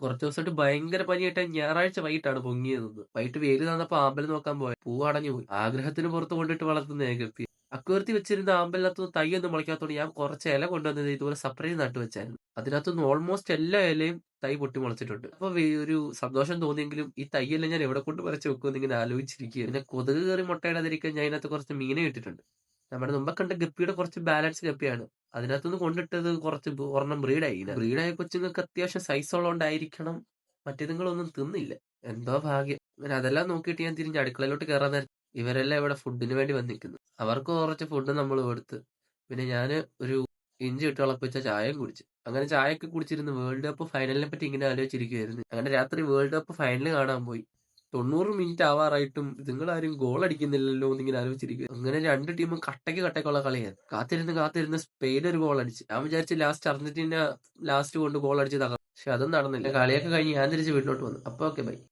കുറച്ച് ദിവസമായിട്ട് ഭയങ്കര പനിയായിട്ട് ഞായറാഴ്ച വൈകിട്ടാണ് പൊങ്ങിയത്. വൈകിട്ട് വെയിൽ തന്നപ്പോ ആമ്പൽ നോക്കാൻ പോയി. പൂ അടഞ്ഞു പോയി. ആഗ്രഹത്തിന് പുറത്ത് കൊണ്ടിട്ട് വളർത്തുന്ന ഗപ്പി. അക്വേറിയത്തിൽ വെച്ചിരുന്ന ആമ്പലിനകത്ത് തൈയൊന്നും മുളയ്ക്കാത്തോണ്ട് ഞാൻ കുറച്ച് ഇല കൊണ്ടുവന്നത് ഇതുപോലെ സെപ്പറേറ്റ് നട്ടു വെച്ചായിരുന്നു. അതിനകത്തുനിന്ന് ഓൾമോസ്റ്റ് എല്ലാ ഇലയും തൈ പൊട്ടി മുളച്ചിട്ടുണ്ട്. അപ്പൊ ഒരു സന്തോഷം തോന്നിയെങ്കിലും ഈ തൈയെല്ലാം ഞാൻ എവിടെ കൊണ്ട് പറിച്ച് വെക്കുമെന്ന് ഇങ്ങനെ ആലോചിച്ചിരിക്കുക. പിന്നെ കൊതുക് കയറി മുട്ടയിടാതിരിക്കാൻ ഞാൻ അതിനകത്ത് കുറച്ച് മീനെ ഇട്ടിട്ടുണ്ട്. നമ്മുടെ മുമ്പ് കണ്ട ഗപ്പിയുടെ കുറച്ച് ബാലൻസ് ഗപ്പിയാണ്. അതിനകത്തുനിന്ന് കൊണ്ടിട്ടത് കുറച്ച് ഒരെണ്ണം ബ്രീഡായി. ബ്രീഡായ കൊച്ചുങ്ങൾക്ക് അത്യാവശ്യം സൈസ് ഉള്ളതുകൊണ്ടായിരിക്കണം മറ്റേതുങ്ങളൊന്നും തിന്നില്ല. എന്തോ ഭാഗ്യം. അങ്ങനെ അതെല്ലാം നോക്കിയിട്ട് ഞാൻ തിരിഞ്ഞ് അടുക്കളയിലോട്ട് കയറാൻ നേരം ഇവരെല്ലാം ഇവിടെ ഫുഡിന് വേണ്ടി വന്നിരിക്കുന്നു. അവർക്ക് കുറച്ച് ഫുഡ് നമ്മൾ കൊടുത്ത് പിന്നെ ഞാൻ ഒരു ഇഞ്ചി ഇട്ട് തിളപ്പിച്ച ചായയും കുടിച്ചു. അങ്ങനെ ചായയൊക്കെ കുടിച്ചിരുന്ന് വേൾഡ് കപ്പ് ഫൈനലിനെ പറ്റി ഇങ്ങനെ ആലോചിച്ചിരിക്കുകയായിരുന്നു. അങ്ങനെ രാത്രി വേൾഡ് കപ്പ് ഫൈനൽ കാണാൻ പോയി. 90 മിനിറ്റ് ആവാറായിട്ടും ഇതുങ്ങളാരും ഗോൾ അടിക്കുന്നില്ലല്ലോ എന്നിങ്ങനെ ആലോചിച്ചിരിക്കുക. അങ്ങനെ രണ്ട് ടീമും കട്ടയ്ക്കുള്ള കളിയാണ്. കാത്തിരുന്ന് സ്പെയിൻ ഒരു ഗോൾ അടിച്ച്. ഞാൻ വിചാരിച്ച് ലാസ്റ്റ് അർജന്റീന കൊണ്ട് ഗോൾ അടിച്ച് തകർന്നു. പക്ഷെ അതും നടന്നില്ല. കളിയൊക്കെ കഴിഞ്ഞ് ഞാൻ തിരിച്ച് വീട്ടിലോട്ട് വന്നു. അപ്പൊ ഓക്കെ ബൈ.